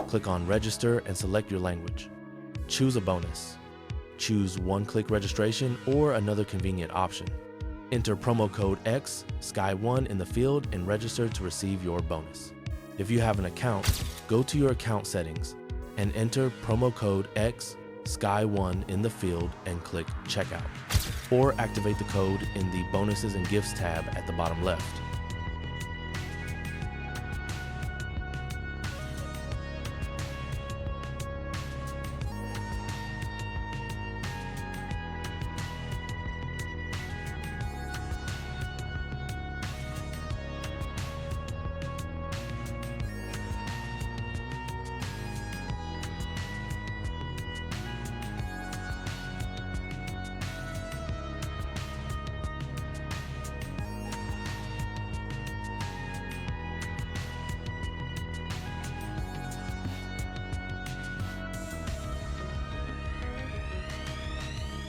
Click on Register and select your language. Choose a bonus. Choose one-click registration or another convenient option. Enter promo code XSKY1 in the field and register to receive your bonus. If you have an account, go to your account settings and enter promo code XSKY1 in the field and click Checkout. Or activate the code in the Bonuses and Gifts tab at the bottom left.